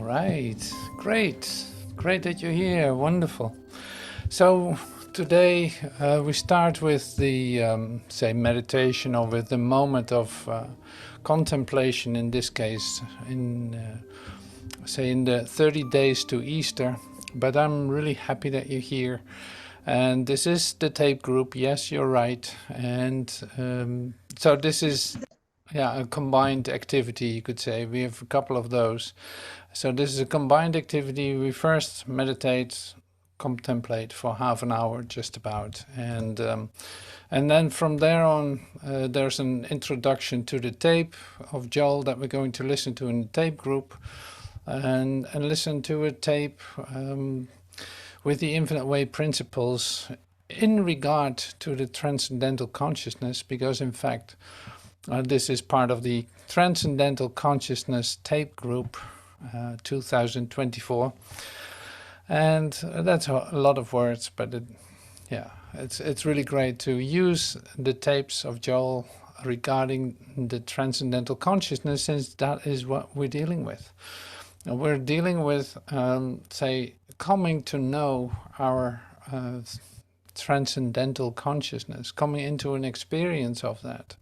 right, great that you're here, wonderful. So today we start with the, say, meditation, or with the moment of contemplation, in this case, say in the 30 days to Easter. But I'm really happy that you're here. And this is the tape group, yes, you're right. And so this is, yeah, a combined activity, you could say. We have a couple of those. So this is a combined activity. We first meditate, contemplate for half an hour, just about, and then from there on, there's an introduction to the tape of Joel that we're going to listen to in the tape group, and listen to a tape with the infinite way principles in regard to the transcendental consciousness, because in fact this is part of the Transcendental Consciousness tape group 2024, and that's a lot of words, but it's really great to use the tapes of Joel regarding the transcendental consciousness, since that is what we're dealing with. And we're dealing with, say, coming to know our transcendental consciousness, coming into an experience of that,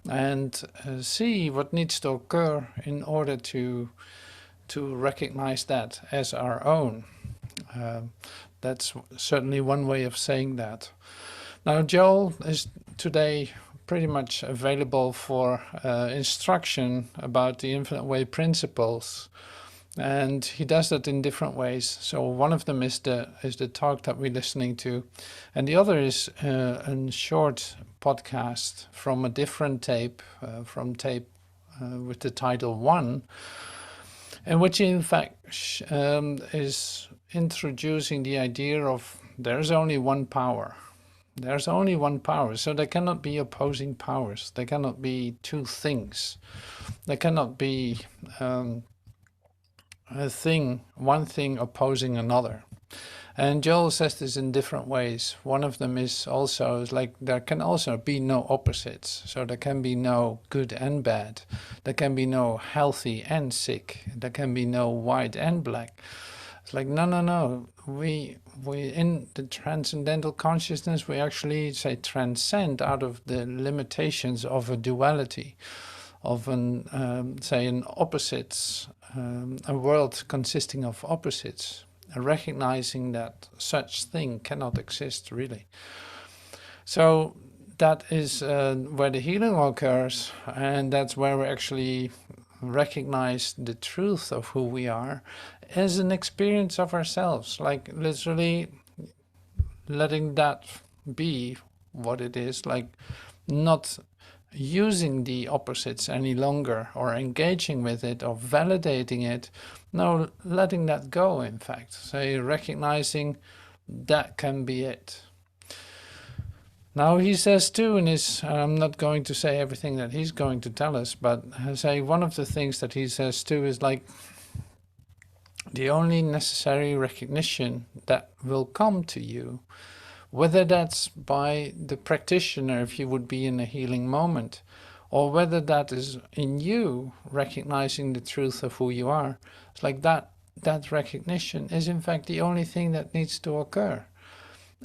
and see what needs to occur in order to recognize that as our own. That's certainly one way of saying that. Now, Joel is today pretty much available for instruction about the infinite way principles, and he does that in different ways. So one of them is the talk that we're listening to, and the other is a short podcast from a different tape, from tape with the title 1, in which he in fact is introducing the idea of there's only one power. There's only one power, so there cannot be opposing powers. There cannot be two things. There cannot be one thing opposing another. And Joel says this in different ways. One of them is also like there can also be no opposites. So there can be no good and bad. There can be no healthy and sick. There can be no white and black. It's like, no. We in the transcendental consciousness, we actually, say, transcend out of the limitations of a duality, of an, say, an opposites, a world consisting of opposites, recognizing that such thing cannot exist, really. So that is where the healing occurs, and that's where we actually recognize the truth of who we are as an experience of ourselves, like literally letting that be what it is, like not using the opposites any longer, or engaging with it, or validating it. No, letting that go, in fact. So recognizing that can be it. Now he says too in his, I'm not going to say everything that he's going to tell us, but I say one of the things that he says too is like the only necessary recognition that will come to you, whether that's by the practitioner, if you would be in a healing moment, or whether that is in you recognizing the truth of who you are. It's like that recognition is in fact the only thing that needs to occur.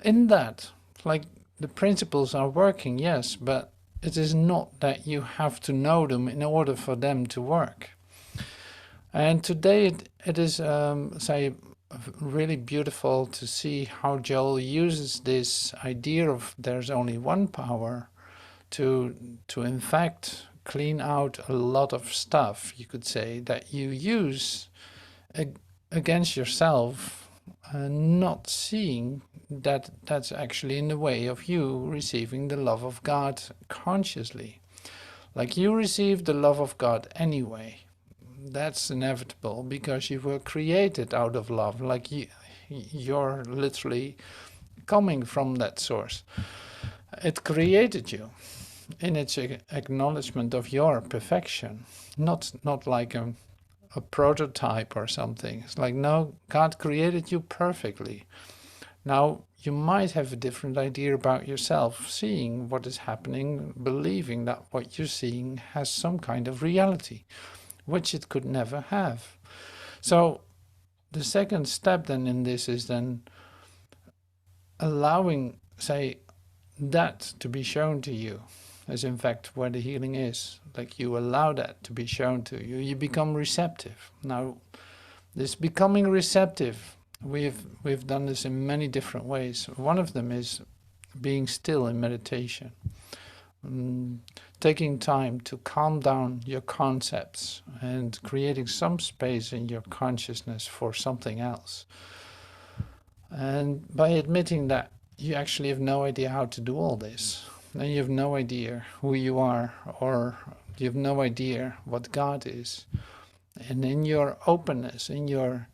In that, like, the principles are working, yes, but it is not that you have to know them in order for them to work. And today it is, say, really beautiful to see how Joel uses this idea of there's only one power to in fact clean out a lot of stuff, you could say, that you use against yourself, not seeing that that's actually in the way of you receiving the love of God consciously. Like, you receive the love of God anyway. That's inevitable, because you were created out of love. Like, you're literally coming from that source. It created you in its acknowledgement of your perfection, not like a prototype or something. It's like, no, God created you perfectly. Now, you might have a different idea about yourself, seeing what is happening, believing that what you're seeing has some kind of reality, which it could never have. So the second step then in this is then allowing, say, that to be shown to you, as in fact where the healing is. Like you allow that to be shown to you, you become receptive. Now, this becoming receptive, we've done this in many different ways. One of them is being still in meditation, taking time to calm down your concepts and creating some space in your consciousness for something else. And by admitting that you actually have no idea how to do all this, and you have no idea who you are, or you have no idea what God is, and in your openness, in your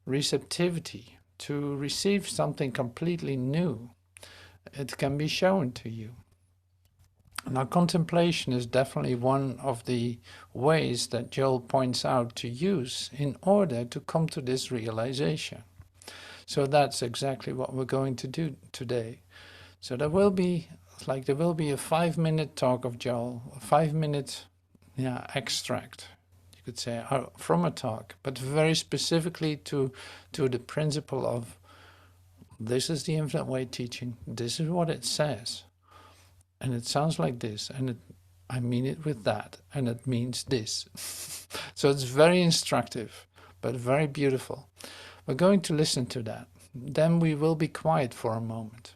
receptivity to receive something completely new, it can be shown to you. Now, contemplation is definitely one of the ways that Joel points out to use in order to come to this realization. So that's exactly what we're going to do today. So there will be a 5-minute talk of Joel, a 5-minute extract, you could say, from a talk, but very specifically to the principle of this is the infinite way teaching, this is what it says, and it sounds like this, and I mean it with that, and it means this. So it's very instructive, but very beautiful. We're going to listen to that. Then we will be quiet for a moment.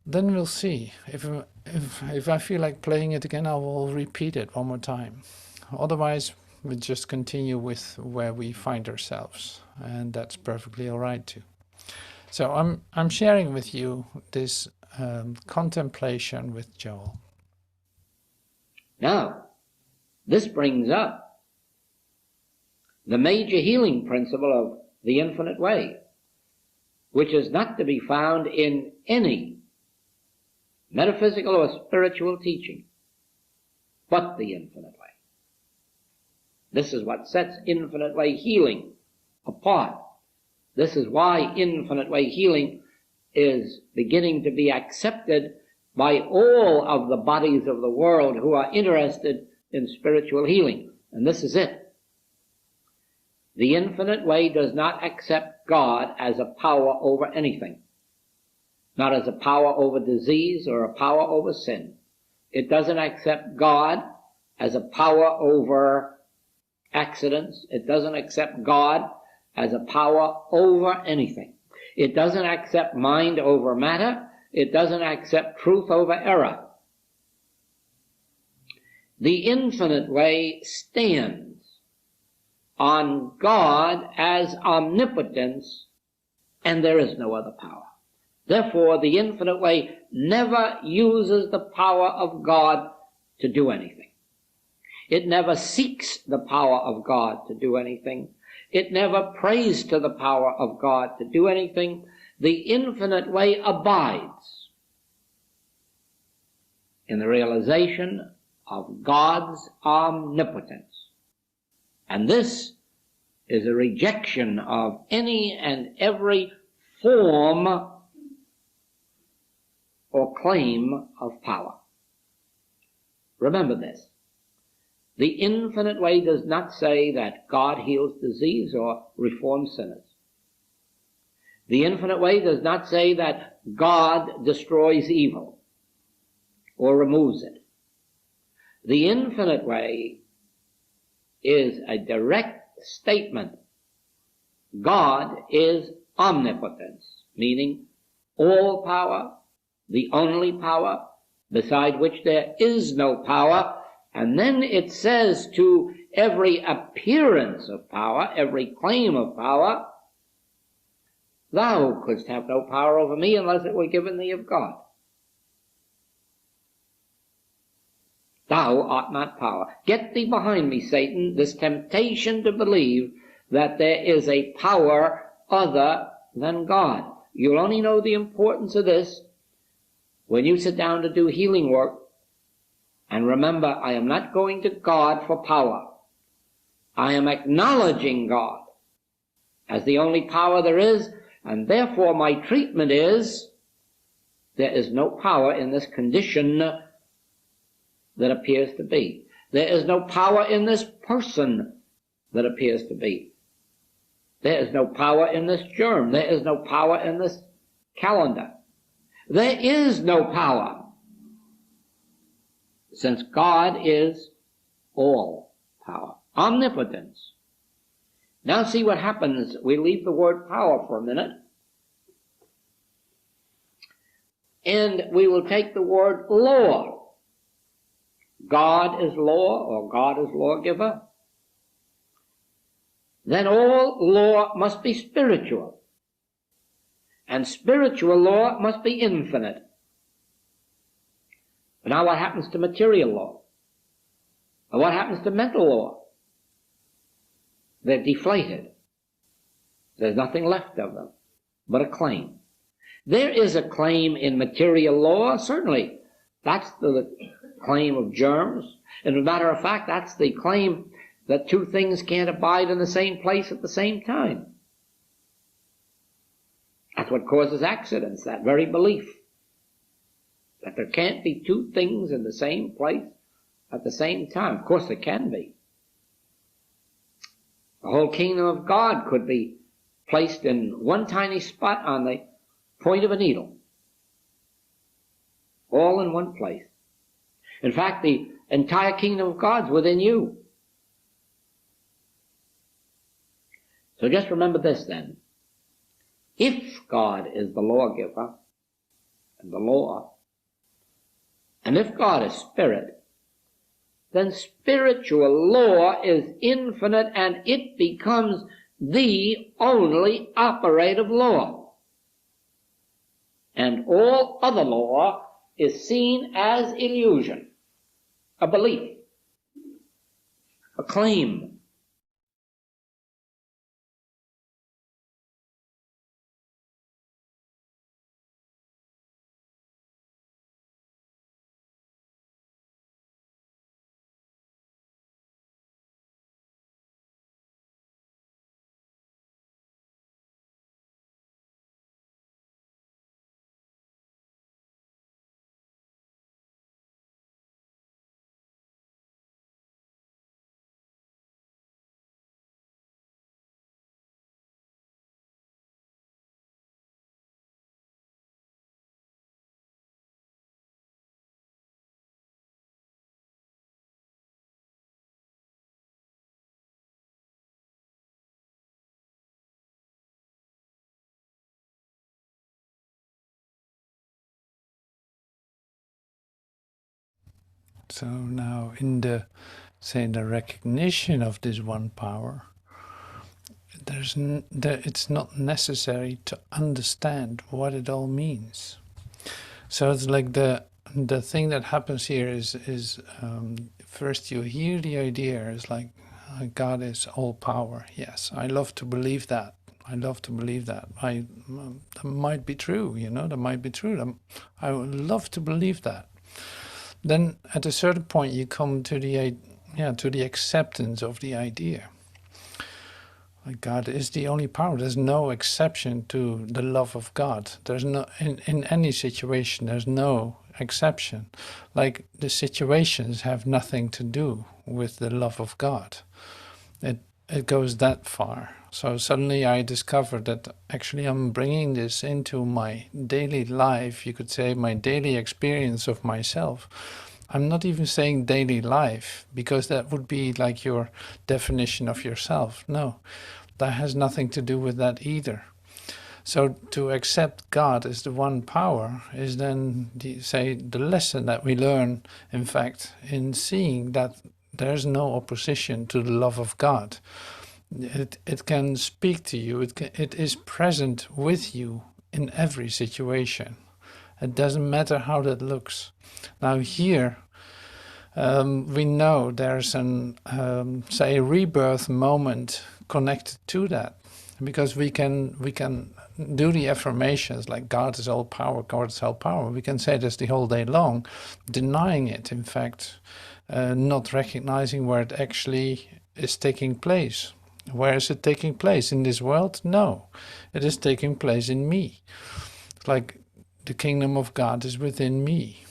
Then we'll see. If I feel like playing it again, I will repeat it one more time. Otherwise, we'll just continue with where we find ourselves, and that's perfectly all right too. So I'm sharing with you this contemplation with Joel. Now, this brings up the major healing principle of the infinite way, which is not to be found in any metaphysical or spiritual teaching, but the infinite way. This is what sets infinite way healing apart. This is why infinite way healing is beginning to be accepted by all of the bodies of the world who are interested in spiritual healing. And this is it. The infinite way does not accept God as a power over anything, not as a power over disease or a power over sin. It doesn't accept God as a power over accidents. It doesn't accept God as a power over anything. It doesn't accept mind over matter. It doesn't accept truth over error. The infinite way stands on God as omnipotence, and there is no other power. Therefore, the infinite way never uses the power of God to do anything. It never seeks the power of God to do anything. It never prays to the power of God to do anything. The infinite way abides in the realization of God's omnipotence. And this is a rejection of any and every form or claim of power. Remember this. The infinite way does not say that God heals disease or reforms sinners. The infinite way does not say that God destroys evil or removes it. The infinite way is a direct statement. God is omnipotence, meaning all power, the only power, beside which there is no power. And then it says to every appearance of power, every claim of power, thou couldst have no power over me unless it were given thee of God. Thou art not power. Get thee behind me, Satan, this temptation to believe that there is a power other than God. You'll only know the importance of this when you sit down to do healing work. And remember, I am not going to God for power. I am acknowledging God as the only power there is, and therefore my treatment is, there is no power in this condition that appears to be. There is no power in this person that appears to be. There is no power in this germ. There is no power in this calendar. There is no power, since God is all power, omnipotence. Now see what happens. We leave the word power for a minute, and we will take the word law. God is law, or God is lawgiver. Then all law must be spiritual, and spiritual law must be infinite. But now what happens to material law? And what happens to mental law? They're deflated. There's nothing left of them but a claim. There is a claim in material law, certainly. That's the claim of germs. And as a matter of fact, that's the claim that two things can't abide in the same place at the same time. That's what causes accidents, that very belief. That there can't be two things in the same place at the same time. Of course there can be. The whole kingdom of God could be placed in one tiny spot on the point of a needle. All in one place. In fact, the entire kingdom of God's within you. So just remember this then. If God is the lawgiver and the law, and if God is spirit, then spiritual law is infinite and it becomes the only operative law. And all other law is seen as illusion, a belief, a claim. So now in the, say, the recognition of this one power, it's not necessary to understand what it all means. So it's like the thing that happens here is first you hear the idea, it's like God is all power. Yes, I love to believe that. I love to believe that. That might be true, you know, that might be true. I would love to believe that. Then at a certain point you come to the acceptance of the idea. Like God is the only power. There's no exception to the love of God. There's no in any situation there's no exception. Like the situations have nothing to do with the love of God. It goes that far. So suddenly I discovered that actually I'm bringing this into my daily life, you could say my daily experience of myself. I'm not even saying daily life, because that would be like your definition of yourself. No, that has nothing to do with that either. So to accept God as the one power is then, the lesson that we learn, in fact, in seeing that there's no opposition to the love of God. It can speak to you. It is present with you in every situation. It doesn't matter how that looks. Now here, we know there's an, say, a rebirth moment connected to that, because we can do the affirmations like God is all power, God is all power. We can say this the whole day long, denying it, in fact, not recognizing where it actually is taking place. Where is it taking place? In this world? No, it is taking place in me. Like the kingdom of God is within me.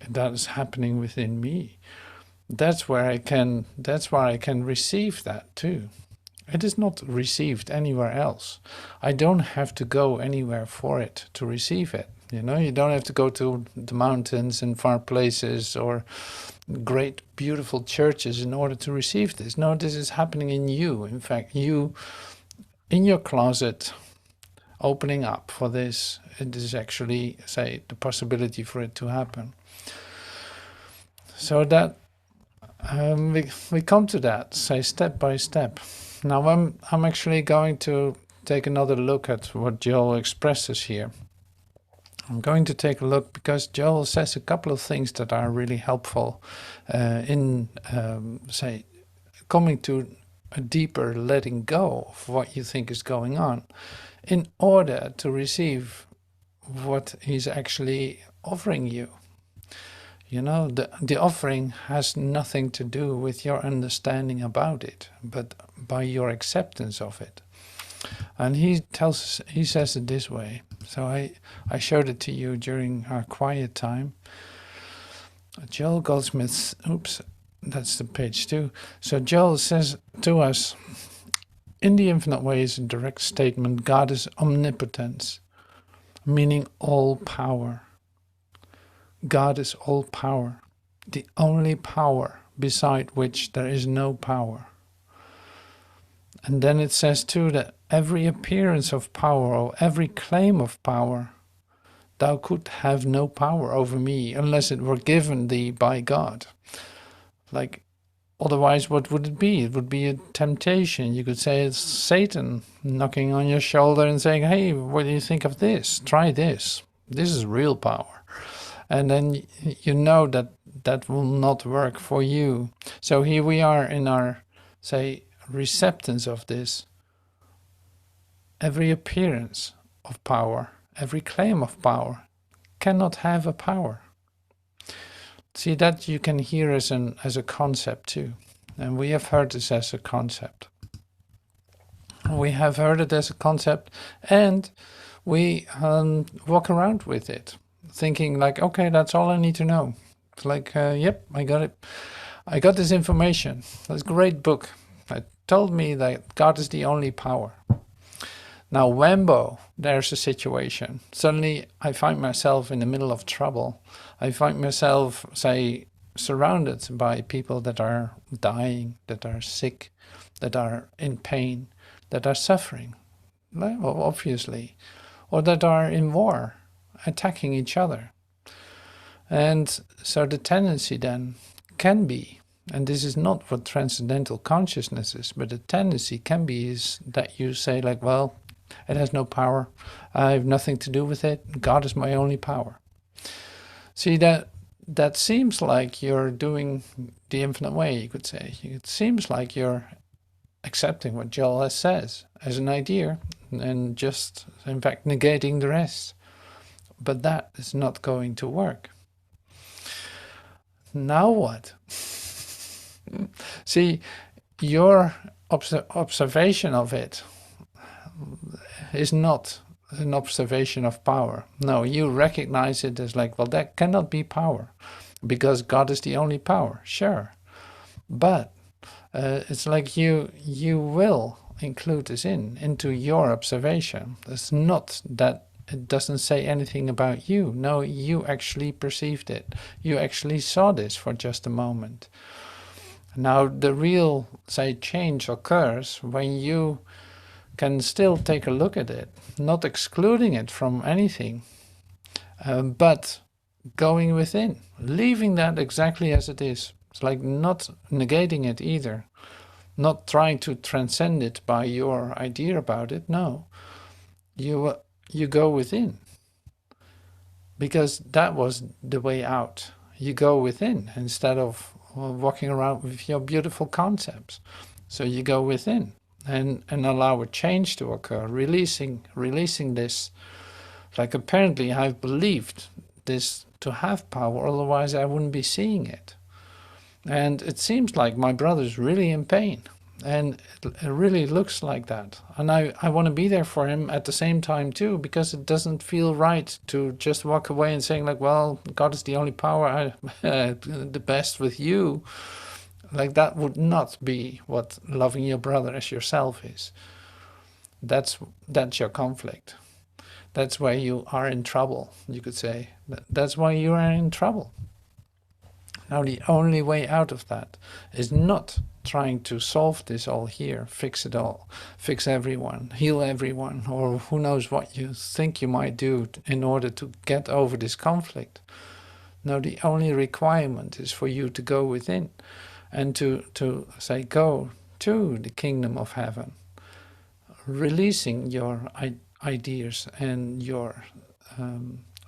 And that is happening within me. that's where I can receive that too. It is not received anywhere else. I don't have to go anywhere for it to receive it. You know, you don't have to go to the mountains and far places or great beautiful churches in order to receive this. No, this is happening in you. In fact, you in your closet opening up for this, it is actually, say, the possibility for it to happen. So that we come to that, say, step by step. Now I'm actually going to take another look at what Joel expresses here. I'm going to take a look because Joel says a couple of things that are really helpful in, say, coming to a deeper letting go of what you think is going on in order to receive what he's actually offering you. You know, the offering has nothing to do with your understanding about it, but by your acceptance of it. And he says it this way. So I showed it to you during our quiet time. Joel Goldsmith, oops, that's the page 2. So Joel says to us, in the infinite way is a direct statement, God is omnipotence, meaning all power. God is all power, the only power beside which there is no power. And then it says too that every appearance of power or every claim of power, thou could have no power over me unless it were given thee by God. Like, otherwise what would it be? It would be a temptation. You could say it's Satan knocking on your shoulder and saying, hey, what do you think of this? Try this. This is real power. And then you know that that will not work for you. So here we are in our, say, receptance of this. Every appearance of power, every claim of power cannot have a power. See, that you can hear as a concept too. And we have heard this as a concept. We have heard it as a concept and we walk around with it, thinking like, okay, that's all I need to know. It's like, yep, I got it. I got this information. That's a great book. It told me that God is the only power. Now, whambo, there's a situation. Suddenly, I find myself in the middle of trouble. I find myself, say, surrounded by people that are dying, that are sick, that are in pain, that are suffering, well, obviously, or that are in war, attacking each other. And so the tendency then can be, and this is not what Transcendental Consciousness is, but the tendency can be is that you say like, well, it has no power, I have nothing to do with it, God is my only power. See, that seems like you're doing the infinite way, you could say. It seems like you're accepting what Joel says as an idea and just, in fact, negating the rest. But that is not going to work. Now what? See, your observation of it is not an observation of power. No, you recognize it as like, well, that cannot be power because God is the only power. Sure. But it's like you will include this into your observation. It's not that it doesn't say anything about you. No, you actually perceived it. You actually saw this for just a moment. Now, the real, say, change occurs when you can still take a look at it, not excluding it from anything, but going within, leaving that exactly as it is. It's like not negating it either, not trying to transcend it by your idea about it. No, you go within, because that was the way out. You go within instead of walking around with your beautiful concepts. So you go within and allow a change to occur, releasing this. Like, apparently I've believed this to have power, otherwise I wouldn't be seeing it. And it seems like my brother's really in pain. And it really looks like that. And I want to be there for him at the same time too, because it doesn't feel right to just walk away and saying like, well, God is the only power, the best with you. Like that would not be what loving your brother as yourself is. That's your conflict. That's why you are in trouble, you could say. That's why you are in trouble. Now the only way out of that is not trying to solve this all here, fix it all, fix everyone, heal everyone, or who knows what you think you might do in order to get over this conflict. No, the only requirement is for you to go within and to say, go to the kingdom of heaven, releasing your ideas and your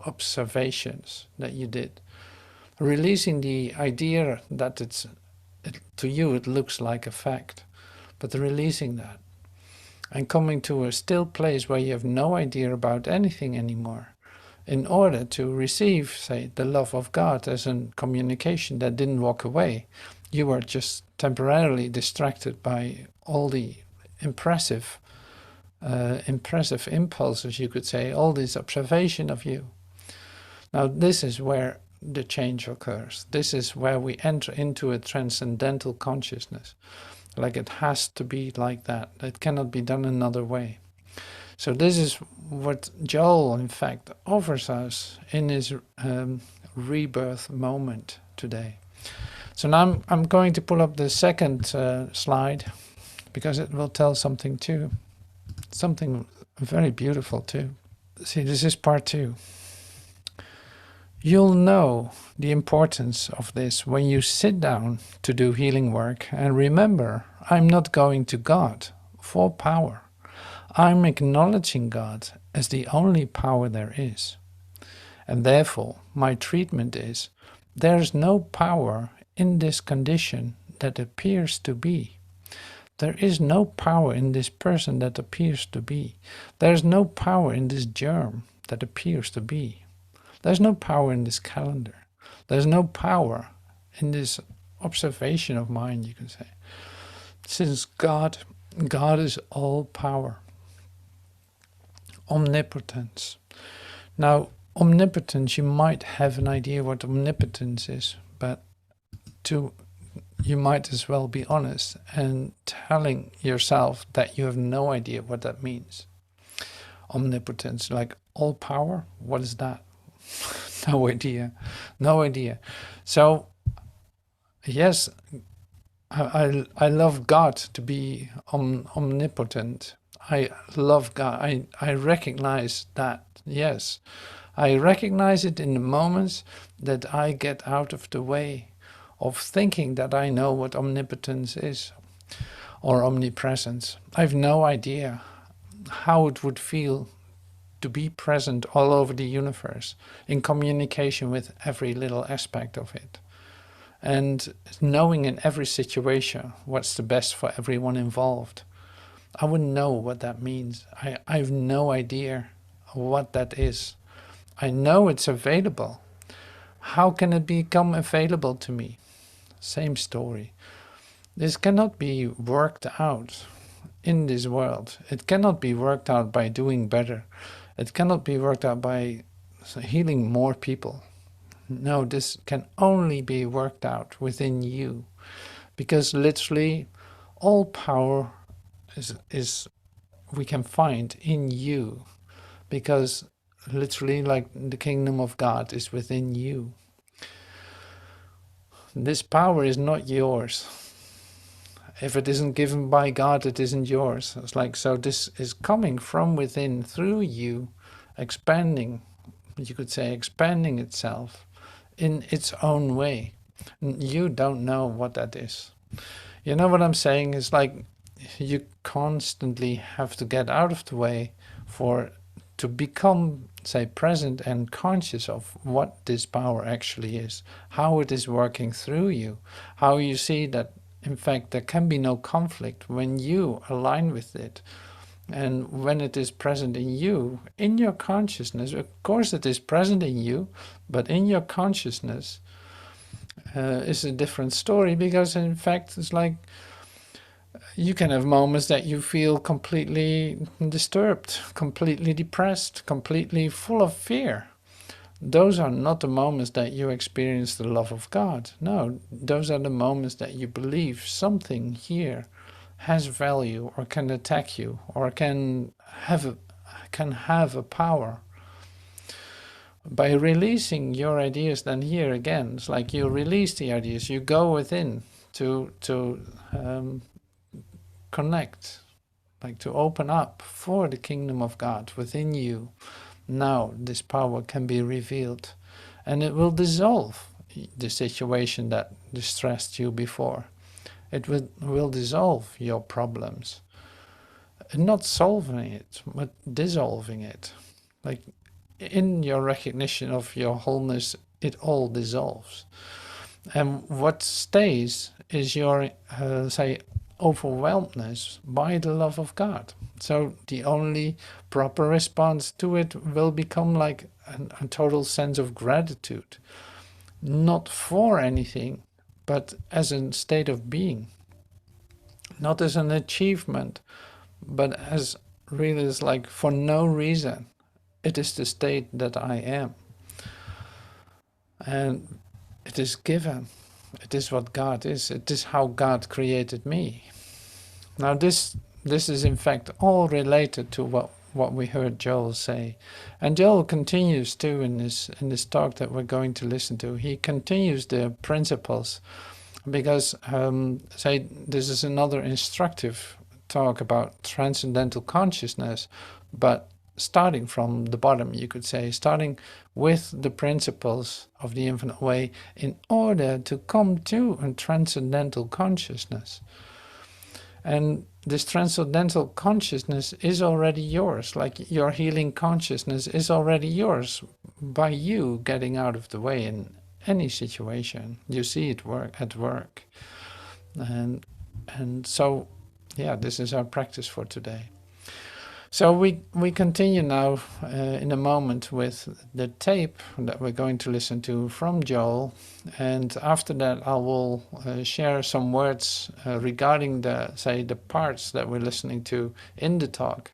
observations that you did. Releasing the idea that to you it looks like a fact, but releasing that and coming to a still place where you have no idea about anything anymore, in order to receive, say, the love of God as a communication that didn't walk away. You were just temporarily distracted by all the impressive impulses, you could say, all this observation of you. Now this is where the change occurs. This is where we enter into a transcendental consciousnness. Like it has to be like that. It cannot be done another way. So this is what Joel, in fact, offers us in his rebirth moment today. So now I'm going to pull up the second slide, because it will tell something too. Something very beautiful too. See, this is part 2. You'll know the importance of this when you sit down to do healing work, and remember, I'm not going to God for power. I'm acknowledging God as the only power there is. And therefore, my treatment is, there's no power in this condition that appears to be. There is no power in this person that appears to be. There's no power in this germ that appears to be. There's no power in this calendar. There's no power in this observation of mine, you can say. Since God is all power. Omnipotence. Now, omnipotence, you might have an idea what omnipotence is, but you might as well be honest and telling yourself that you have no idea what that means. Omnipotence, like all power, what is that? No idea. No idea. So, yes, I love God to be omnipotent. I love God. I recognize that, yes. I recognize it in the moments that I get out of the way of thinking that I know what omnipotence is, or omnipresence. I have no idea how it would feel to be present all over the universe, in communication with every little aspect of it. And knowing in every situation what's the best for everyone involved. I wouldn't know what that means. I have no idea what that is. I know it's available. How can it become available to me? Same story. This cannot be worked out in this world. It cannot be worked out by doing better. It cannot be worked out by healing more people. No, this can only be worked out within you. Because literally all power is we can find in you. Because literally, like, the kingdom of God is within you. This power is not yours. If it isn't given by God, it isn't yours. It's like, so this is coming from within through you, expanding, you could say, expanding itself in its own way. You don't know what that is. You know what I'm saying? It's like you constantly have to get out of the way to become, say, present and conscious of what this power actually is, how it is working through you, how you see that, in fact, there can be no conflict when you align with it. And when it is present in you, in your consciousness, of course it is present in you, but in your consciousness is a different story, because in fact it's like You can have moments that you feel completely disturbed, completely depressed, completely full of fear. Those are not the moments that you experience the love of God. No, those are the moments that you believe something here has value, or can attack you, or can have a power. By releasing your ideas, then here again, it's like you release the ideas, you go within to connect, like to open up for the kingdom of God within you. Now this power can be revealed, and it will dissolve the situation that distressed you before. It will dissolve your problems. Not solving it, but dissolving it. Like in your recognition of your wholeness, it all dissolves. And what stays is your, say, overwhelmedness by the love of God. So the only proper response to it will become like a total sense of gratitude, not for anything, but as a state of being, not as an achievement, but as really is like for no reason. It is the state that I am. And it is given. It is what God is. It is how God created me. Now this is in fact all related to what we heard Joel say. And Joel continues too in this talk that we're going to listen to. He continues the principles because say this is another instructive talk about transcendental consciousness, but starting from the bottom, you could say, starting with the principles of the infinite way in order to come to a transcendental consciousness. And this transcendental consciousness is already yours, like your healing consciousness is already yours by you getting out of the way in any situation. You see it at work. And so, yeah, this is our practice for today. So we continue now in a moment with the tape that we're going to listen to from Joel, and after that I will share some words regarding the parts that we're listening to in the talk.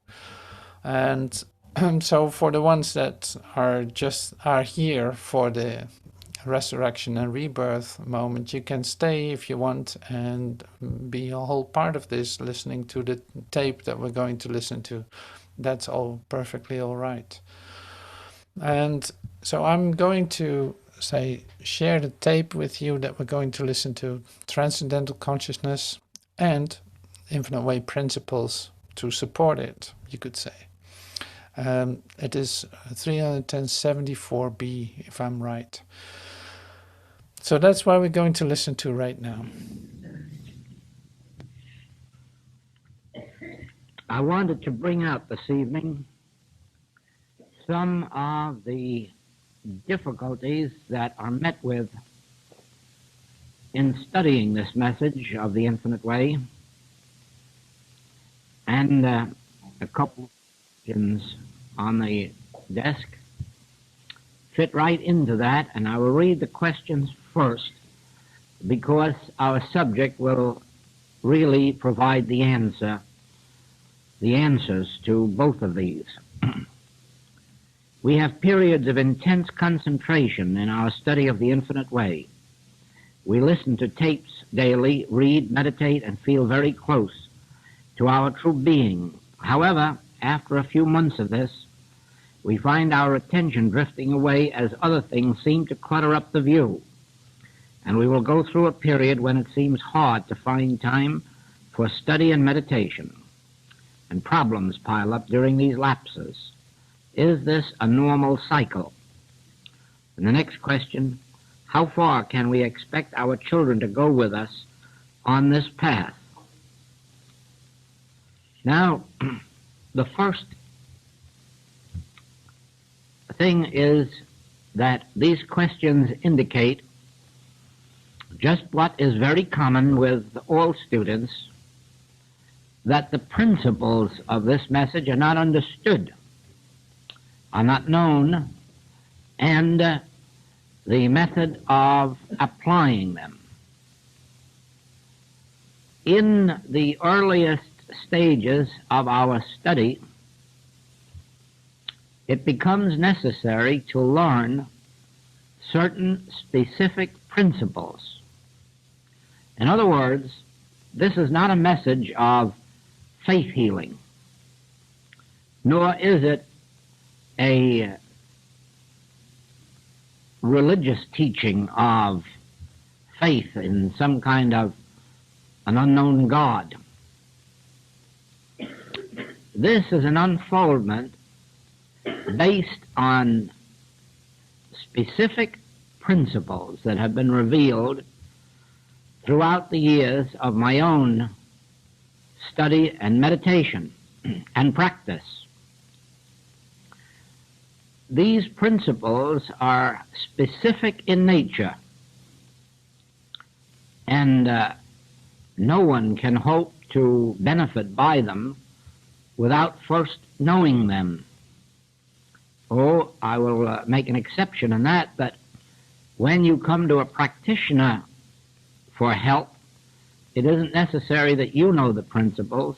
And so for the ones that are here for the resurrection and rebirth moment, you can stay if you want and be a whole part of this, listening to the tape that we're going to listen to. That's all perfectly all right. And so I'm going to share the tape with you that we're going to listen to, Transcendental Consciousness and Infinite Way Principles to support it, you could say. It is 374b, if I'm right. So that's what we're going to listen to right now. I wanted to bring out this evening some of the difficulties that are met with in studying this message of the infinite way, and a couple of questions on the desk fit right into that, and I will read the questions first because our subject will really provide the answers to both of these. We have periods of intense concentration in our study of the infinite way. We listen to tapes daily, read, meditate, and feel very close to our true being. However, after a few months of this, we find our attention drifting away as other things seem to clutter up the view. And we will go through a period when it seems hard to find time for study and meditation. And problems pile up during these lapses. Is this a normal cycle? And the next question, how far can we expect our children to go with us on this path? Now, the first thing is that these questions indicate just what is very common with all students, that the principles of this message are not understood, are not known, and the method of applying them. in the earliest stages of our study, it becomes necessary to learn certain specific principles. In other words, this is not a message of faith healing, nor is it a religious teaching of faith in some kind of an unknown God. This is an unfoldment based on specific principles that have been revealed throughout the years of my own study and meditation and practice. These principles are specific in nature, and no one can hope to benefit by them without first knowing them. Oh, I will make an exception in that when you come to a practitioner for help, it isn't necessary that you know the principles,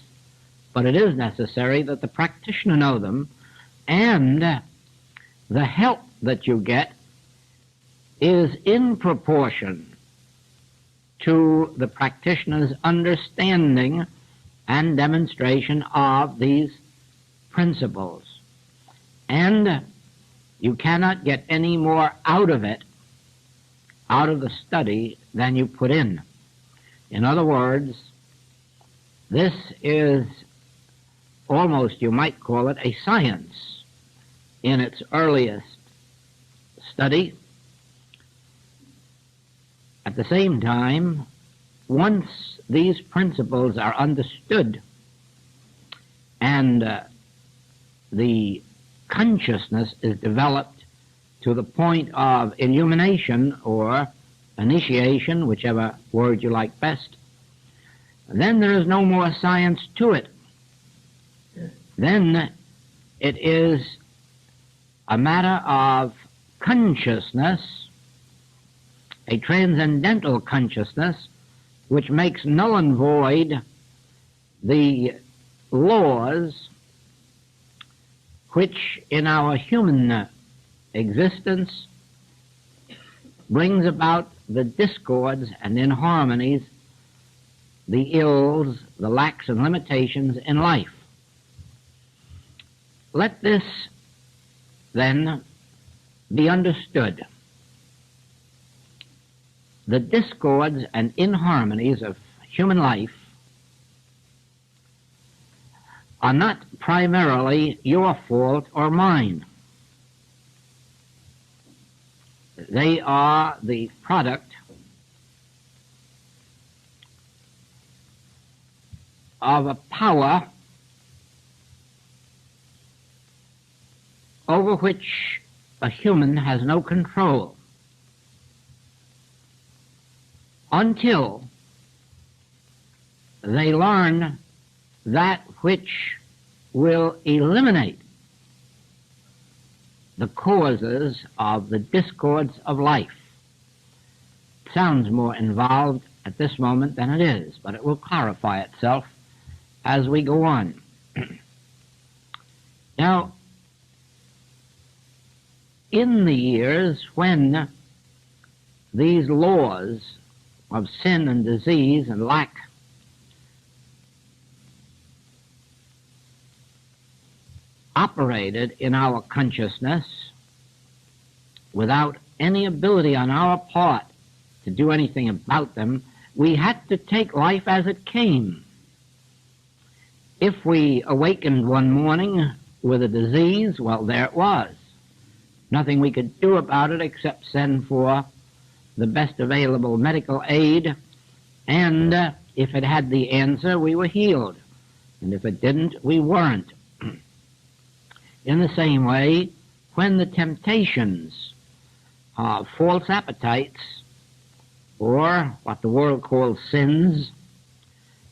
but it is necessary that the practitioner know them, and the help that you get is in proportion to the practitioner's understanding and demonstration of these principles. And you cannot get any more out of it, out of the study, than you put in. In other words, this is almost, you might call it, a science in its earliest study. At the same time, once these principles are understood and the consciousness is developed to the point of illumination or initiation, whichever word you like best, then there is no more science to it. Then it is a matter of consciousness, a transcendental consciousness, which makes null and void the laws which in our human existence brings about the discords and inharmonies, the ills, the lacks and limitations in life. Let this then be understood. The discords and inharmonies of human life are not primarily your fault or mine. They are the product of a power over which a human has no control until they learn that which will eliminate the causes of the discords of life. It sounds more involved at this moment than it is, but it will clarify itself as we go on. Now, in the years when these laws of sin and disease and lack operated in our consciousness without any ability on our part to do anything about them, we had to take life as it came. If we awakened one morning with a disease, well, there it was. Nothing we could do about it except send for the best available medical aid, and if it had the answer, we were healed, and if it didn't, we weren't. In the same way, when the temptations of false appetites, or what the world calls sins,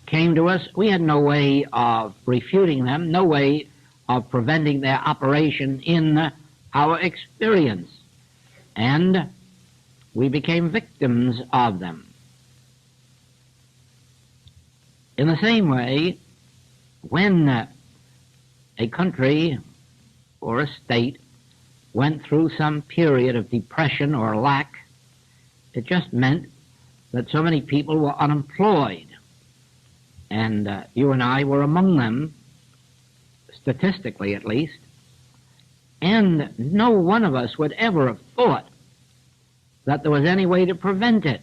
came to us, we had no way of refuting them, no way of preventing their operation in our experience, and we became victims of them. In the same way, when a country or a state went through some period of depression or lack, it just meant that so many people were unemployed. And you and I were among them, statistically at least, and no one of us would ever have thought that there was any way to prevent it.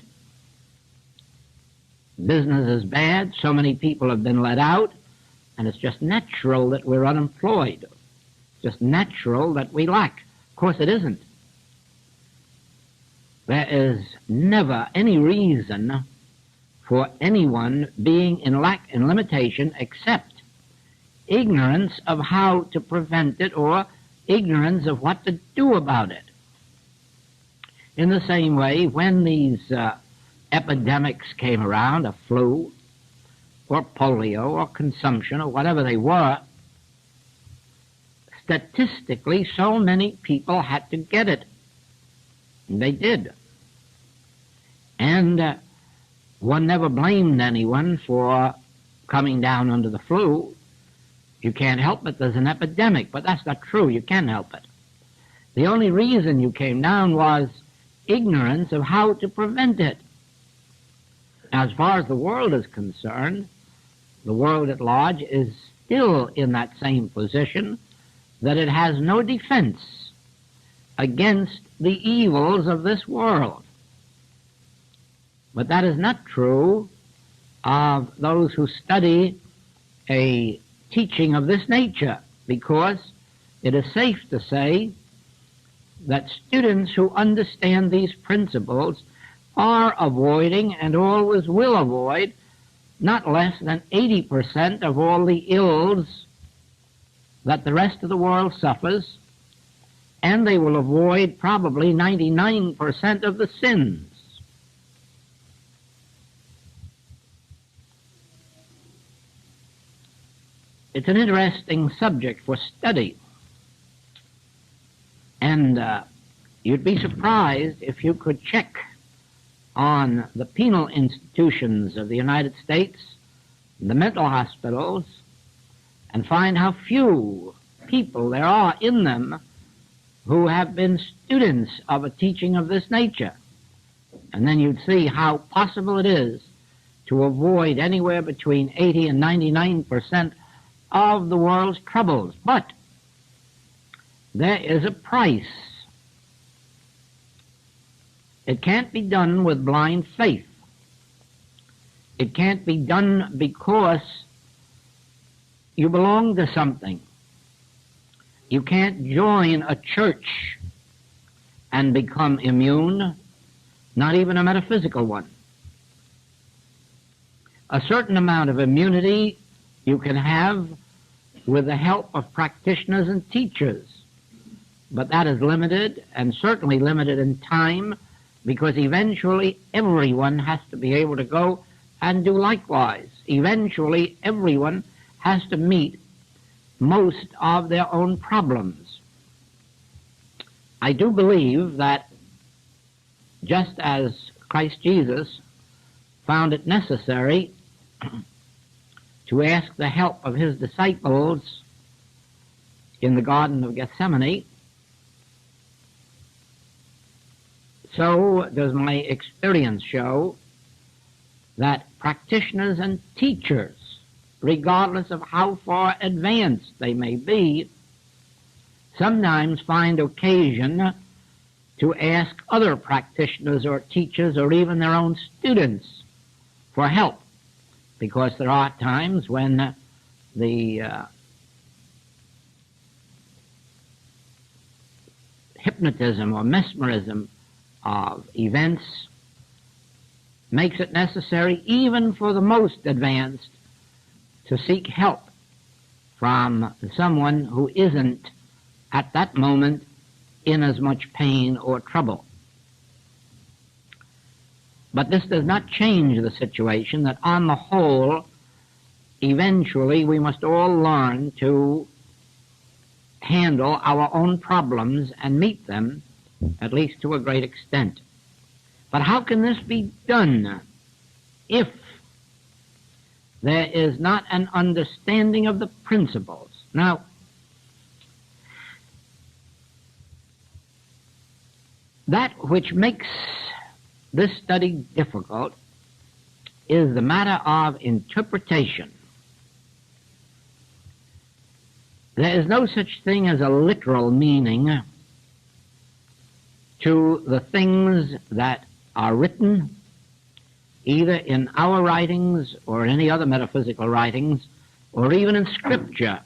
Business is bad, so many people have been let out, and it's just natural that we're unemployed. Just natural that we lack. Of course it isn't. There is never any reason for anyone being in lack and limitation except ignorance of how to prevent it or ignorance of what to do about it. In the same way, when these epidemics came around, a flu or polio or consumption or whatever they were, statistically so many people had to get it. And they did. And one never blamed anyone for coming down under the flu. You can't help it. There's an epidemic, but that's not true. You can't help it. The only reason you came down was ignorance of how to prevent it. Now, as far as the world is concerned, the world at large is still in that same position, that it has no defense against the evils of this world. But that is not true of those who study a teaching of this nature, because it is safe to say that students who understand these principles are avoiding and always will avoid not less than 80% of all the ills that the rest of the world suffers, and they will avoid probably 99% of the sins. It's an interesting subject for study, and you'd be surprised if you could check on the penal institutions of the United States, the mental hospitals, and find how few people there are in them who have been students of a teaching of this nature. And then you'd see how possible it is to avoid anywhere between 80 and 99% of the world's troubles. But there is a price. It can't be done with blind faith. It can't be done because you belong to something. You can't join a church and become immune, not even a metaphysical one. A certain amount of immunity you can have with the help of practitioners and teachers, but that is limited, and certainly limited in time, because eventually everyone has to be able to go and do likewise. Eventually everyone has to meet most of their own problems. I do believe that just as Christ Jesus found it necessary to ask the help of his disciples in the Garden of Gethsemane, so does my experience show that practitioners and teachers, regardless of how far advanced they may be, sometimes find occasion to ask other practitioners or teachers or even their own students for help, because there are times when the hypnotism or mesmerism of events makes it necessary, even for the most advanced, to seek help from someone who isn't at that moment in as much pain or trouble. But this does not change the situation that on the whole, eventually we must all learn to handle our own problems and meet them, at least to a great extent. But how can this be done if There is not an understanding of the principles. Now, that which makes this study difficult is the matter of interpretation. There is no such thing as a literal meaning to the things that are written, either in our writings or in any other metaphysical writings, or even in Scripture.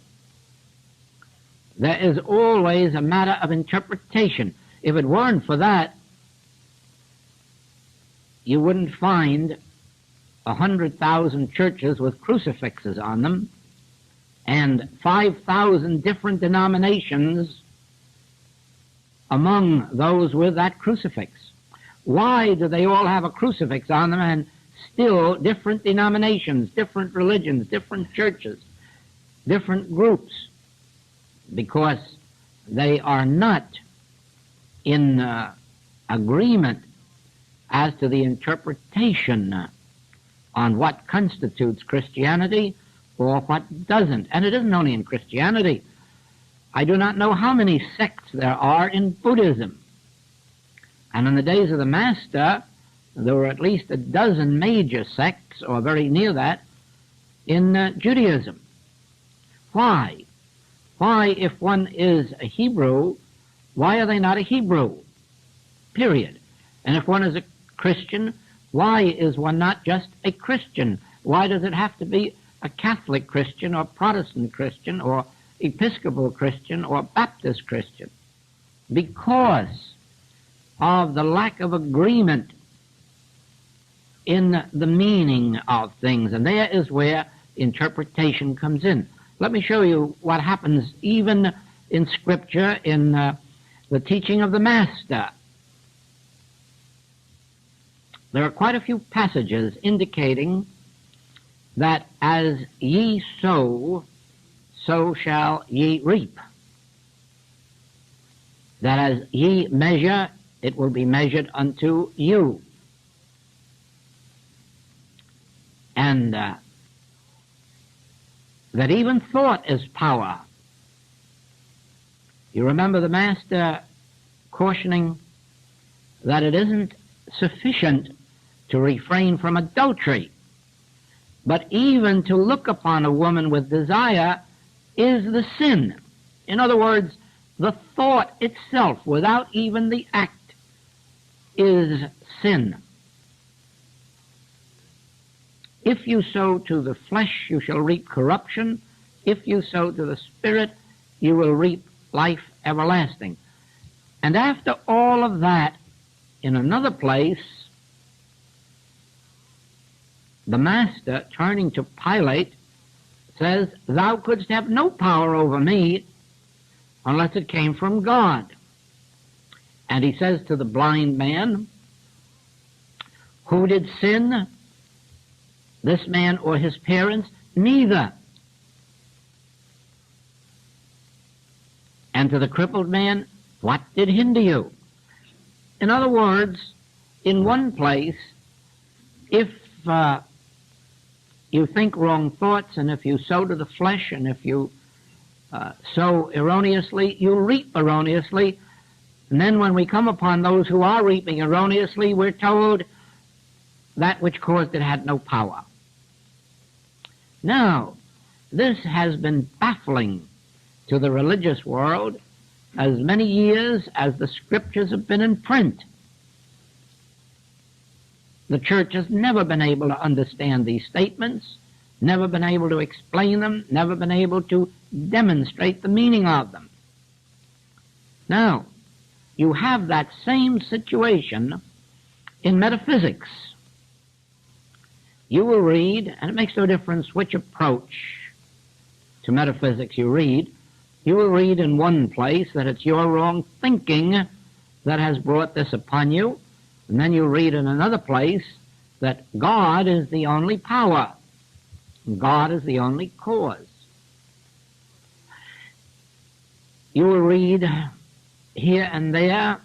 There is always a matter of interpretation. If it weren't for that, you wouldn't find 100,000 churches with crucifixes on them and 5,000 different denominations among those with that crucifix. Why do they all have a crucifix on them and still different denominations, different religions, different churches, different groups? Because they are not in agreement as to the interpretation on what constitutes Christianity or what doesn't. And it isn't only in Christianity. I do not know how many sects there are in Buddhism. And in the days of the Master, there were at least a dozen major sects, or very near that, in Judaism. Why? Why, if one is a Hebrew, why are they not a Hebrew? Period. And if one is a Christian, why is one not just a Christian? Why does it have to be a Catholic Christian or Protestant Christian or Episcopal Christian or Baptist Christian? Because of the lack of agreement in the meaning of things. And there is where interpretation comes in. Let me show you what happens even in Scripture, in the teaching of the Master. There are quite a few passages indicating that as ye sow, so shall ye reap. That as ye measure, it will be measured unto you. And that even thought is power. You remember the Master cautioning that it isn't sufficient to refrain from adultery, but even to look upon a woman with desire is the sin. In other words, the thought itself, without even the act, is sin. If you sow to the flesh, you shall reap corruption. If you sow to the Spirit, you will reap life everlasting. And after all of that, in another place, the Master, turning to Pilate, says, thou couldst have no power over me unless it came from God. And he says to the blind man, who did sin, this man or his parents? Neither. And to the crippled man, what did hinder you? In other words, in one place, if you think wrong thoughts, and if you sow to the flesh, and if you sow erroneously, you reap erroneously. And then when we come upon those who are reaping erroneously, we're told that which caused it had no power. Now, this has been baffling to the religious world as many years as the Scriptures have been in print. The Church has never been able to understand these statements, never been able to explain them, never been able to demonstrate the meaning of them. Now, you have that same situation in metaphysics. You will read, and it makes no difference which approach to metaphysics you read, you will read in one place that it's your wrong thinking that has brought this upon you, and then you read in another place that God is the only power, God is the only cause. You will read here and there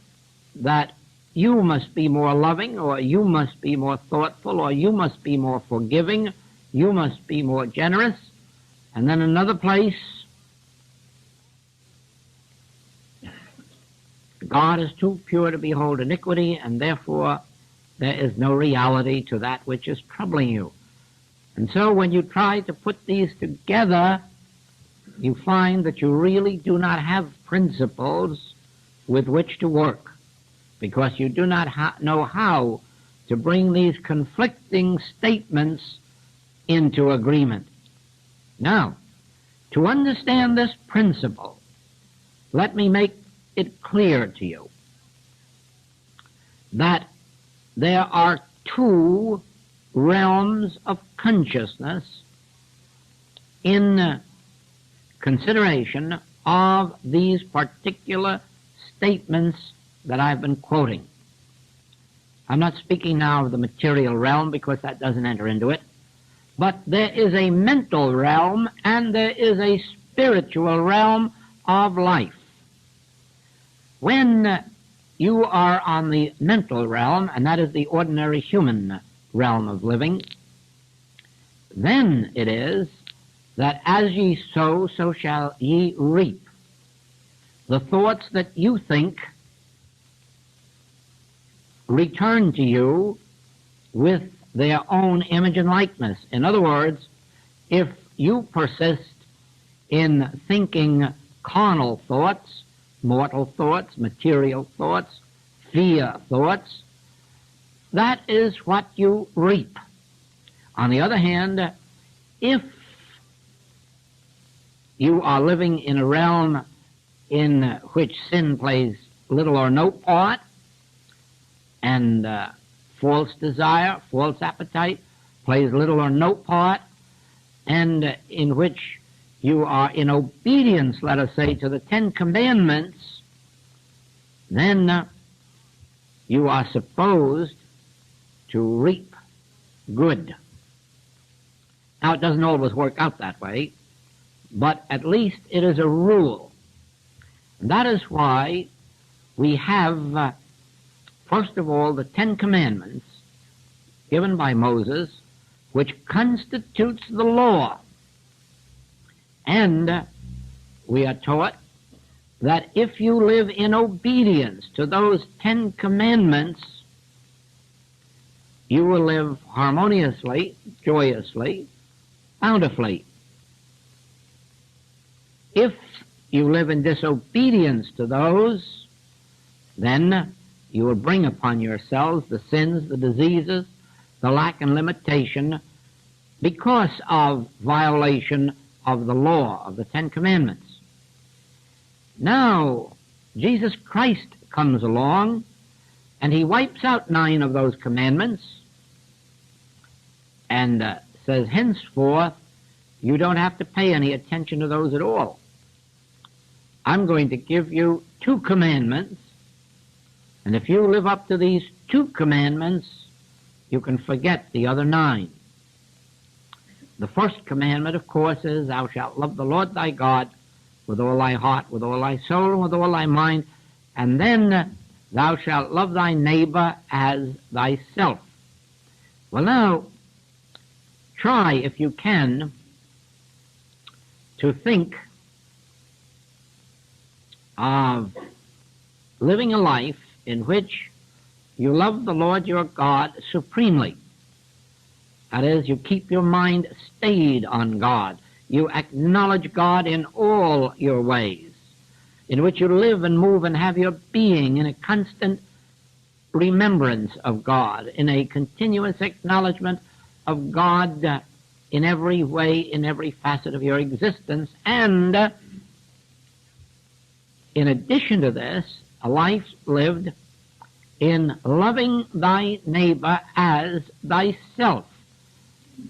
that you must be more loving, or you must be more thoughtful, or you must be more forgiving, you must be more generous. And then another place, God is too pure to behold iniquity, and therefore there is no reality to that which is troubling you. And so when you try to put these together, you find that you really do not have principles with which to work, because you do not know how to bring these conflicting statements into agreement. Now, to understand this principle, let me make it clear to you that there are two realms of consciousness in consideration of these particular statements that I've been quoting. I'm not speaking now of the material realm because that doesn't enter into it, but there is a mental realm and there is a spiritual realm of life. When you are on the mental realm, and that is the ordinary human realm of living, then it is that as ye sow, so shall ye reap. The thoughts that you think return to you with their own image and likeness. In other words, if you persist in thinking carnal thoughts, mortal thoughts, material thoughts, fear thoughts, that is what you reap. On the other hand, if you are living in a realm in which sin plays little or no part, and false desire, false appetite plays little or no part, and in which you are in obedience, let us say, to the Ten Commandments, then you are supposed to reap good. Now, it doesn't always work out that way, but at least it is a rule. And that is why we have, first of all, the Ten Commandments given by Moses, which constitutes the law. And we are taught that if you live in obedience to those Ten Commandments, you will live harmoniously, joyously, bountifully. If you live in disobedience to those, then you will bring upon yourselves the sins, the diseases, the lack and limitation because of violation of the law, of the Ten Commandments. Now, Jesus Christ comes along and he wipes out 9 of those commandments and says, henceforth, you don't have to pay any attention to those at all. I'm going to give you 2 commandments, and if you live up to these 2 commandments, you can forget the other 9. The first commandment, of course, is thou shalt love the Lord thy God with all thy heart, with all thy soul, and with all thy mind, and then thou shalt love thy neighbor as thyself. Well, now, try, if you can, to think of living a life in which you love the Lord your God supremely. That is, you keep your mind stayed on God. You acknowledge God in all your ways, in which you live and move and have your being in a constant remembrance of God, in a continuous acknowledgement of God in every way, in every facet of your existence. And in addition to this, a life lived in loving thy neighbor as thyself.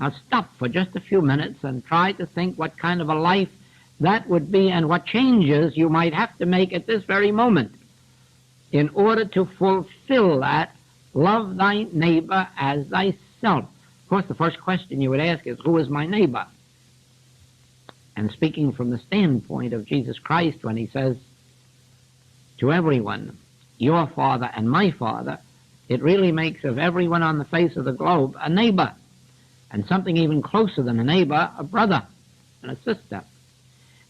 Now stop for just a few minutes and try to think what kind of a life that would be and what changes you might have to make at this very moment in order to fulfill that, love thy neighbor as thyself. Of course, the first question you would ask is, who is my neighbor? And speaking from the standpoint of Jesus Christ, when he says to everyone, your father and my father, it really makes of everyone on the face of the globe a neighbor. and something even closer than a neighbor, a brother and a sister.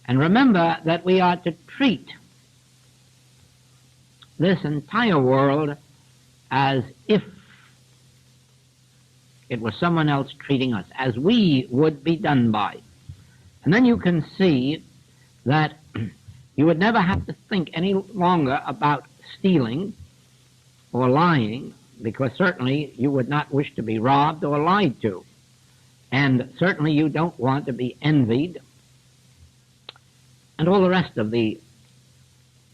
And remember that we are to treat this entire world as if it was someone else treating us, as we would be done by. And then you can see that you would never have to think any longer about stealing or lying, because certainly you would not wish to be robbed or lied to. And certainly you don't want to be envied, and all the rest of the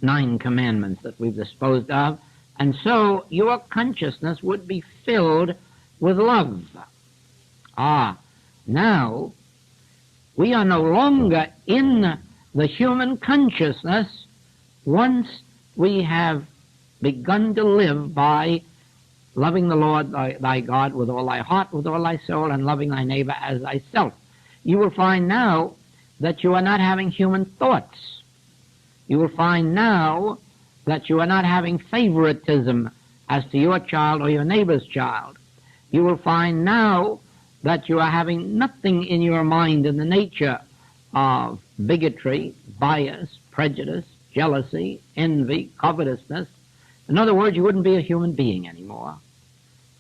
9 commandments that we've disposed of. And so your consciousness would be filled with love. Now we are no longer in the human consciousness once we have begun to live by loving the Lord thy God with all thy heart, with all thy soul, and loving thy neighbor as thyself. You will find now that you are not having human thoughts. You will find now that you are not having favoritism as to your child or your neighbor's child. You will find now that you are having nothing in your mind in the nature of bigotry, bias, prejudice, jealousy, envy, covetousness. In other words, you wouldn't be a human being anymore.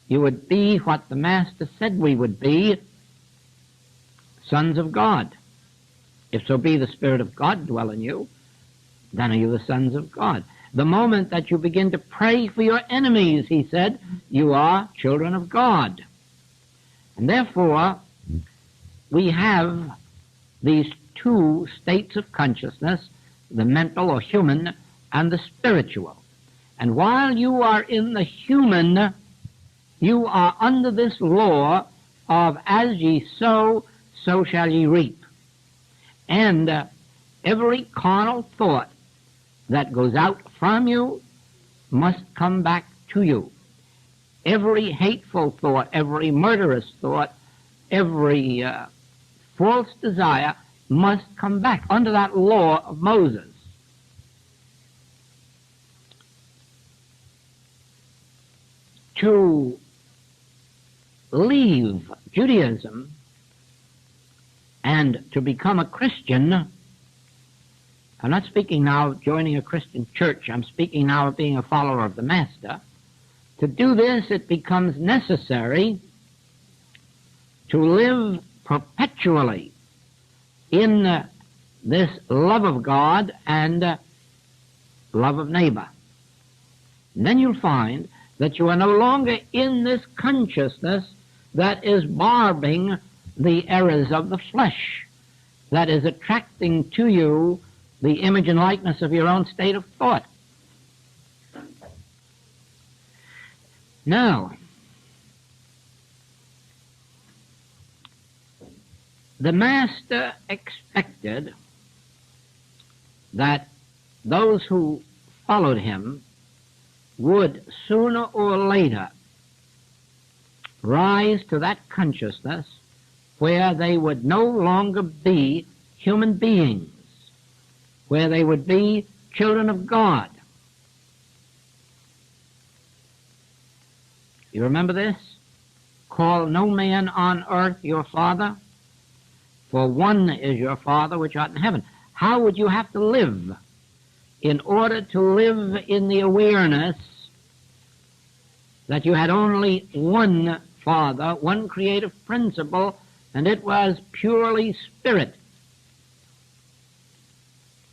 You would be what the Master said we would be, sons of God. If so be the Spirit of God dwell in you, then are you the sons of God. The moment that you begin to pray for your enemies, he said, you are children of God. And therefore, we have these 2 states of consciousness, the mental or human and the spiritual. And while you are in the human, you are under this law of as ye sow, so shall ye reap. And every carnal thought that goes out from you must come back to you. Every hateful thought, every murderous thought, every false desire must come back under that law of Moses. To leave Judaism and to become a Christian, I'm not speaking now of joining a Christian church, I'm speaking now of being a follower of the Master. To do this, it becomes necessary to live perpetually in this love of God and love of neighbor. And then you'll find that you are no longer in this consciousness that is barbing the errors of the flesh, that is attracting to you the image and likeness of your own state of thought. Now, the Master expected that those who followed him would sooner or later rise to that consciousness where they would no longer be human beings, where they would be children of God. You remember this? Call no man on earth your father, for one is your Father which art in heaven. How would you have to live in order to live in the awareness that you had only one Father, one creative principle, and it was purely spirit?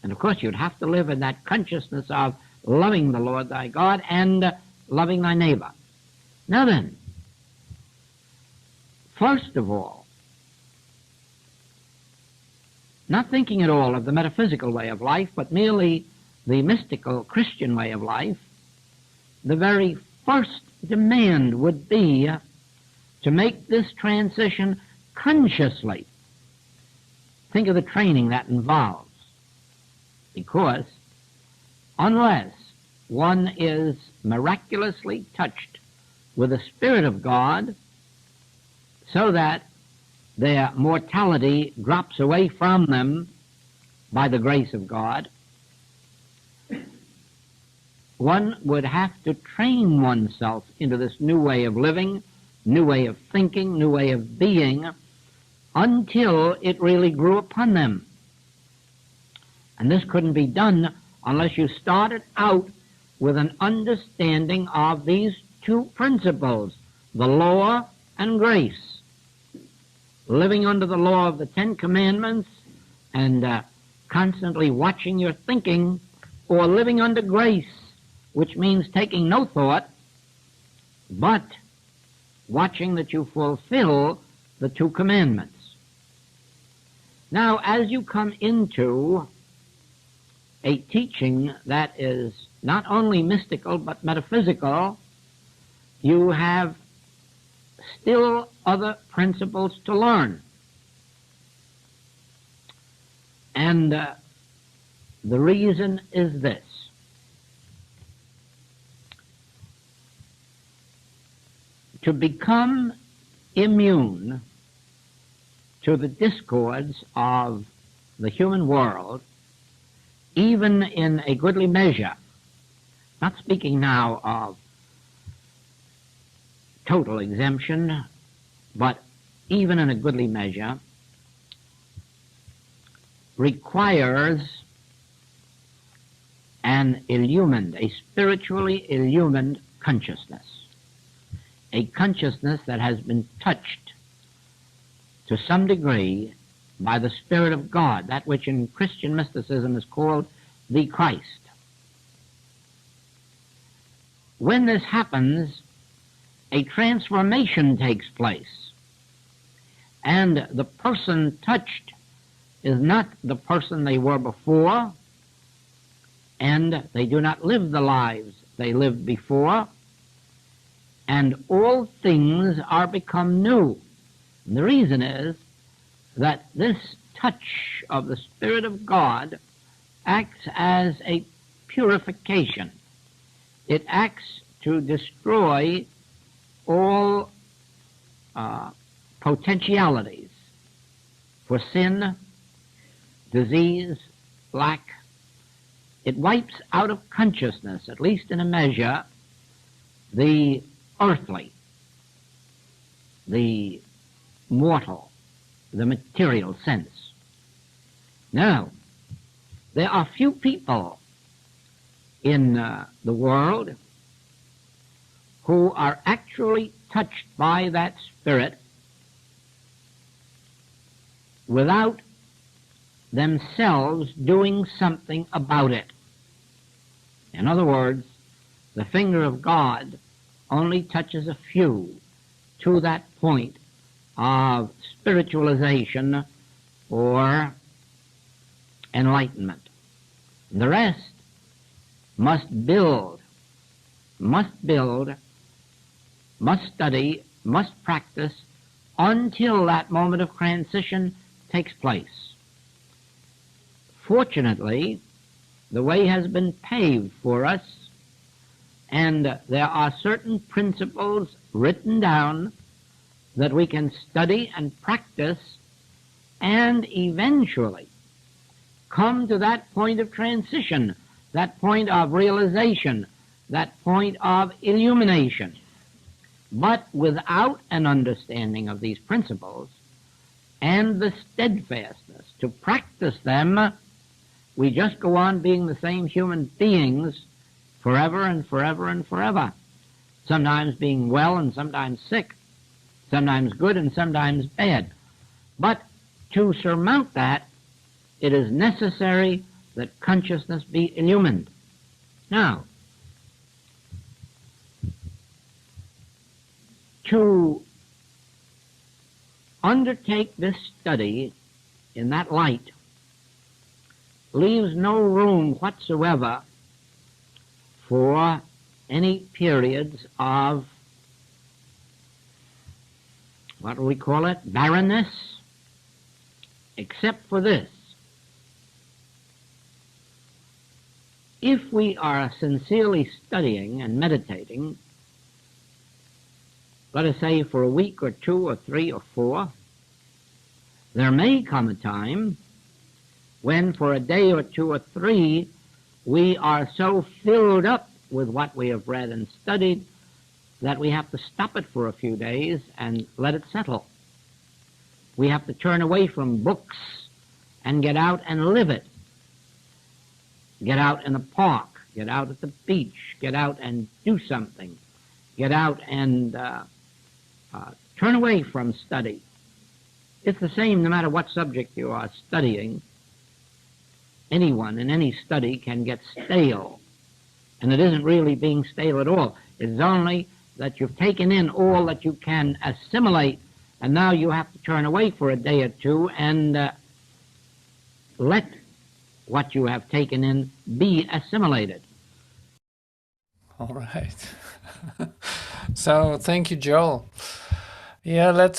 And of course you'd have to live in that consciousness of loving the Lord thy God and loving thy neighbor. Now then, first of all, not thinking at all of the metaphysical way of life, but merely the mystical Christian way of life, the very first demand would be to make this transition consciously. Think of the training that involves. Because unless one is miraculously touched with the Spirit of God so that their mortality drops away from them by the grace of God, one would have to train oneself into this new way of living new way of thinking, new way of being, until it really grew upon them. And this couldn't be done unless you started out with an understanding of these two principles, the law and grace. Living under the law of the Ten Commandments and constantly watching your thinking, or living under grace, which means taking no thought, but watching that you fulfill the two commandments. Now, as you come into a teaching that is not only mystical but metaphysical, you have still other principles to learn. And the reason is this. To become immune to the discords of the human world, even in a goodly measure, not speaking now of total exemption, but even in a goodly measure, requires an illumined, a spiritually illumined consciousness, a consciousness that has been touched to some degree by the Spirit of God, that which in Christian mysticism is called the Christ. When this happens, a transformation takes place, and the person touched is not the person they were before, and they do not live the lives they lived before, and all things are become new. And the reason is that this touch of the Spirit of God acts as a purification. It acts to destroy all potentialities for sin, disease, lack. It wipes out of consciousness, at least in a measure, the earthly, the mortal, the material sense. Now, there are few people in the world who are actually touched by that Spirit without themselves doing something about it. In other words, the finger of God only touches a few to that point of spiritualization or enlightenment. The rest must build, must study, must practice until that moment of transition takes place. Fortunately, the way has been paved for us, and there are certain principles written down that we can study and practice and eventually come to that point of transition, that point of realization, that point of illumination. But without an understanding of these principles and the steadfastness to practice them, we just go on being the same human beings forever and forever and forever, sometimes being well and sometimes sick, sometimes good and sometimes bad. But to surmount that, it is necessary that consciousness be illumined. Now, to undertake this study in that light leaves no room whatsoever for any periods of, what do we call it, barrenness, except for this. If we are sincerely studying and meditating, let us say for a week or two or three or four, there may come a time when for a day or two or three we are so filled up with what we have read and studied that we have to stop it for a few days and let it settle. We have to turn away from books and get out and live it. Get out in a park, get out at the beach, get out and do something. Get out and turn away from study. It's the same no matter what subject you are studying. Anyone in any study can get stale. And it isn't really being stale at all. It's only that you've taken in all that you can assimilate, and now you have to turn away for a day or two and let what you have taken in be assimilated. All right. So thank you, Joel. Yeah,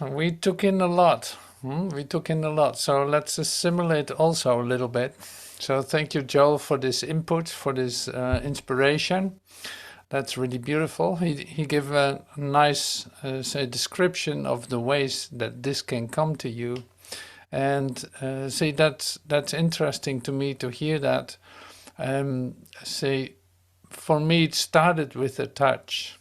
we took in a lot. We took in a lot. So let's assimilate also a little bit. So thank you, Joel, for this input, for this inspiration. That's really beautiful. He gave a nice say description of the ways that this can come to you. And see, that's interesting to me to hear that. Say, for me, it started with a touch.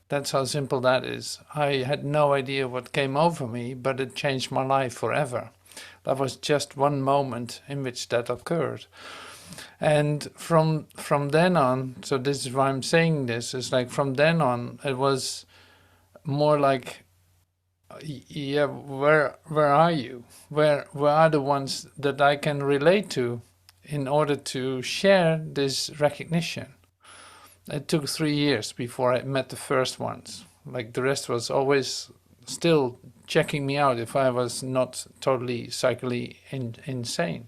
That's how simple that is. I had no idea what came over me, but it changed my life forever. That was just one moment in which that occurred. And from then on, so this is why I'm saying this, is like from then on, it was more like, yeah, where are you? Where are the ones that I can relate to in order to share this recognition? It took 3 years before I met the first ones. Like the rest was always still checking me out if I was not totally psychically insane.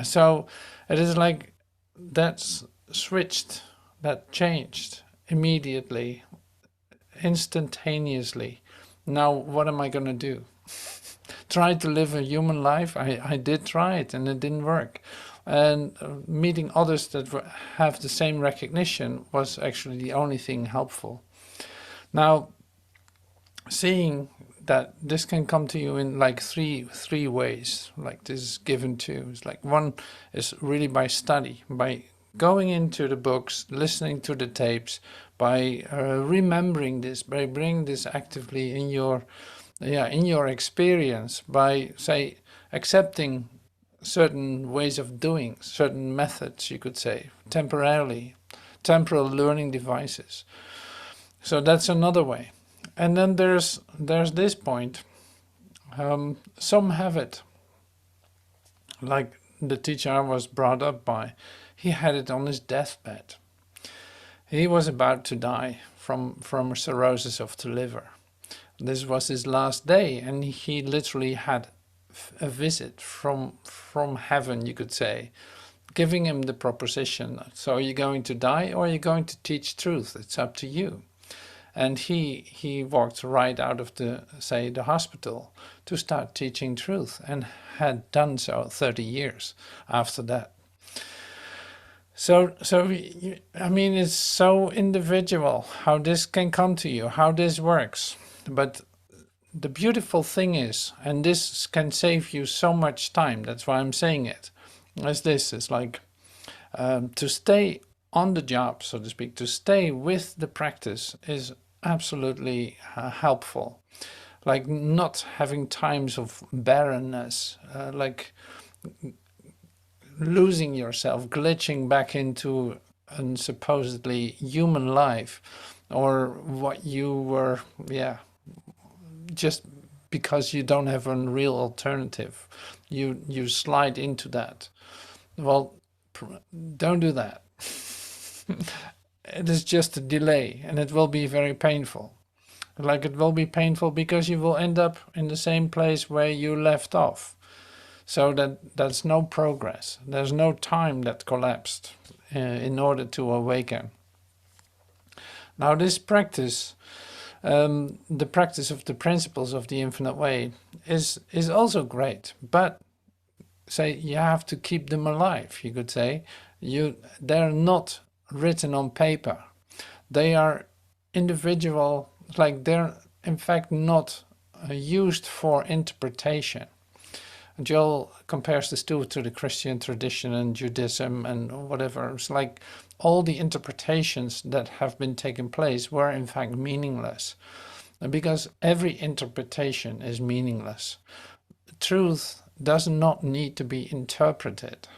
So it is like that's switched, that changed immediately, instantaneously. Now what am I going to do? Try to live a human life? I did try it and it didn't work. And meeting others that have the same recognition was actually the only thing helpful. Now, seeing that this can come to you in like three ways, like this is given to. It's like one is really by study, by going into the books, listening to the tapes, by remembering this, by bringing this actively in your experience, by say accepting certain ways of doing, certain methods, you could say, temporal learning devices. So that's another way. And then there's this point. Some have it, like the teacher I was brought up by. He had it on his deathbed. He was about to die from a cirrhosis of the liver. This was his last day, and he literally had a visit from heaven, you could say, giving him the proposition. So are you going to die or are you going to teach truth? It's up to you. And he walked right out of the hospital to start teaching truth, and had done so 30 years after that. So I mean, it's so individual how this can come to you, how this works. But the beautiful thing is, and this can save you so much time, that's why I'm saying it, is this, is like to stay on the job, so to speak, to stay with the practice is absolutely helpful. Like not having times of barrenness, like losing yourself, glitching back into a supposedly human life, or what you were, just because you don't have a real alternative. You slide into that. Well, don't do that. It is just a delay, and it will be very painful. Like it will be painful because you will end up in the same place where you left off. So that's no progress. There's no time that collapsed in order to awaken. Now this practice, the practice of the principles of the infinite way is also great, but say you have to keep them alive, you could say. They're not written on paper. They are individual, like they're in fact not used for interpretation. Joel compares this to the Christian tradition and Judaism and whatever. It's like all the interpretations that have been taking place were in fact meaningless. And because every interpretation is meaningless. Truth does not need to be interpreted.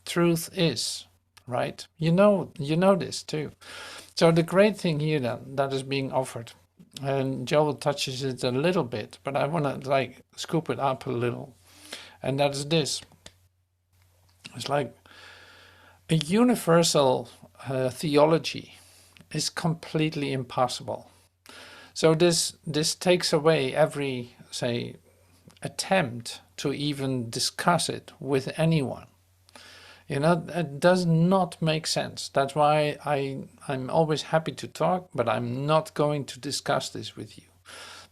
Truth is, right? You know this too. So the great thing here then that is being offered, and Joel touches it a little bit, but I want to like scoop it up a little, and that is this. It's like a universal theology is completely impossible. So this takes away every, say, attempt to even discuss it with anyone. You know, it does not make sense. That's why I'm always happy to talk, but I'm not going to discuss this with you.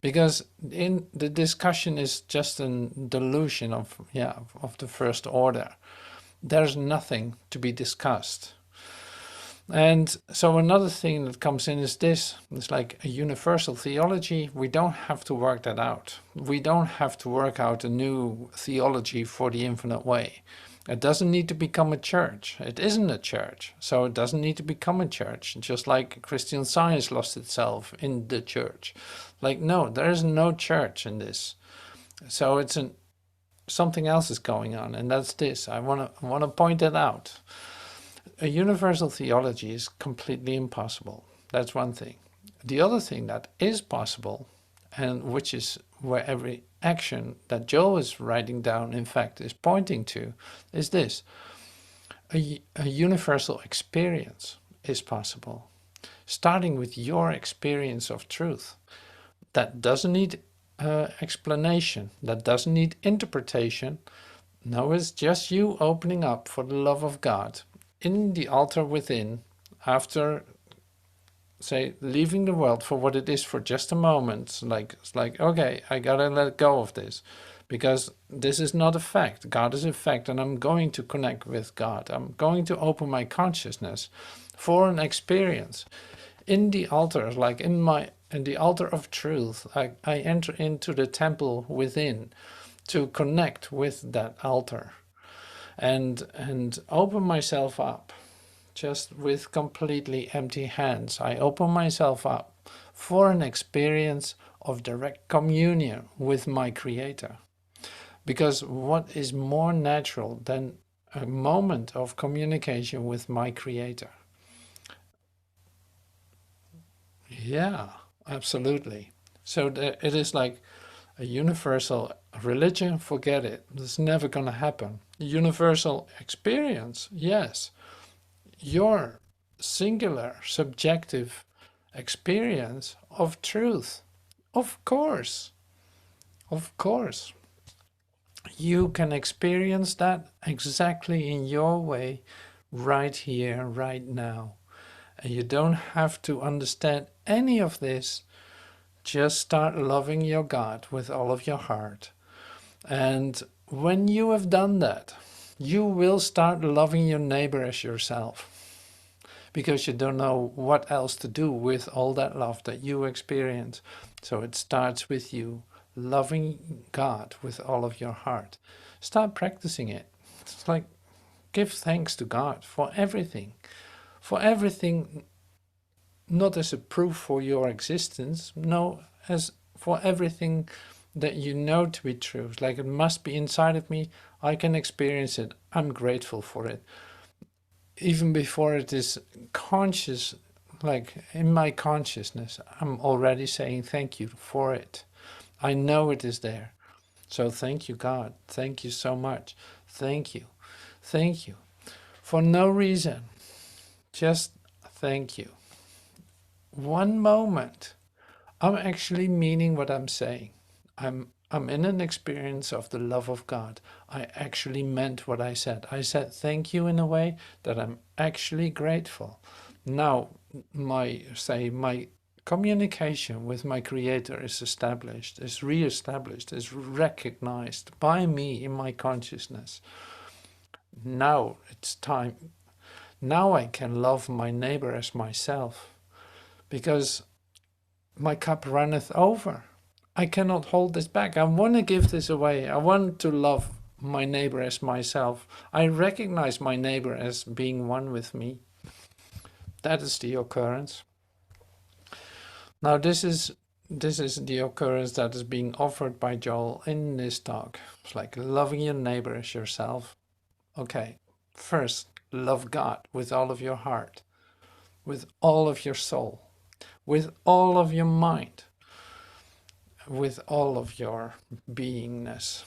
Because in the discussion is just a delusion of the first order. There's nothing to be discussed. And so another thing that comes in is this. It's like a universal theology. We don't have to work that out. We don't have to work out a new theology for the infinite way. It doesn't need to become a church. It isn't a church, so it doesn't need to become a church. Just like Christian Science lost itself in the church. Like, no, there is no church in this. So it's something else is going on, and that's this. I want to point that out. A universal theology is completely impossible. That's one thing. The other thing that is possible, and which is where every action that Joel is writing down, in fact, is pointing to, is this. A universal experience is possible, starting with your experience of truth. That doesn't need explanation, that doesn't need interpretation. No, it's just you opening up for the love of God in the altar within, after, say, leaving the world for what it is for just a moment. It's like, okay, I gotta let go of this, because this is not a fact. God is a fact, and I'm going to connect with God. I'm going to open my consciousness for an experience. In the altar, like in the altar of truth, I enter into the temple within to connect with that altar. And open myself up, just with completely empty hands. I open myself up for an experience of direct communion with my Creator. Because what is more natural than a moment of communication with my Creator? Yeah, absolutely. So it is like a universal religion, forget it. It's never going to happen. A universal experience, yes. Your singular, subjective experience of truth. Of course. Of course. You can experience that exactly in your way, right here, right now. And you don't have to understand any of this. Just start loving your God with all of your heart. And when you have done that, you will start loving your neighbor as yourself. Because you don't know what else to do with all that love that you experience. So it starts with you loving God with all of your heart. Start practicing it. It's like, give thanks to God for everything. For everything, not as a proof for your existence, no, as for everything that you know to be true. It's like, it must be inside of me. I can experience it. I'm grateful for it. Even before it is conscious, like in my consciousness, I'm already saying thank you for it. I know it is there. So thank you, God. Thank you so much. Thank you. Thank you. For no reason. Just thank you. One moment. I'm actually meaning what I'm saying. I'm in an experience of the love of God. I actually meant what I said. I said thank you in a way that I'm actually grateful. Now my communication with my Creator is established, is re-established, is recognized by me in my consciousness. Now it's time. Now I can love my neighbor as myself, because my cup runneth over. I cannot hold this back. I want to give this away. I want to love my neighbor as myself. I recognize my neighbor as being one with me. That is the occurrence. Now this is the occurrence that is being offered by Joel in this talk. It's like loving your neighbor as yourself. Okay, first, love God with all of your heart, with all of your soul, with all of your mind, with all of your beingness.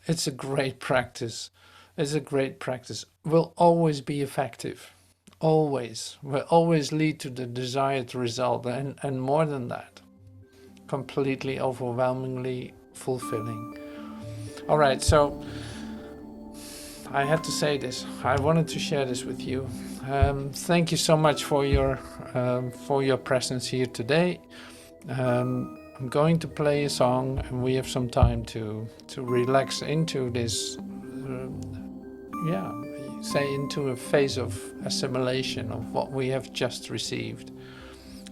It's a great practice. It's a great practice. Will always be effective. Always. Will always lead to the desired result. And more than that. Completely, overwhelmingly fulfilling. All right, so I had to say this. I wanted to share this with you. Thank you so much for your presence here today. I'm going to play a song, and we have some time to relax into this, into a phase of assimilation of what we have just received.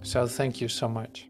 So thank you so much.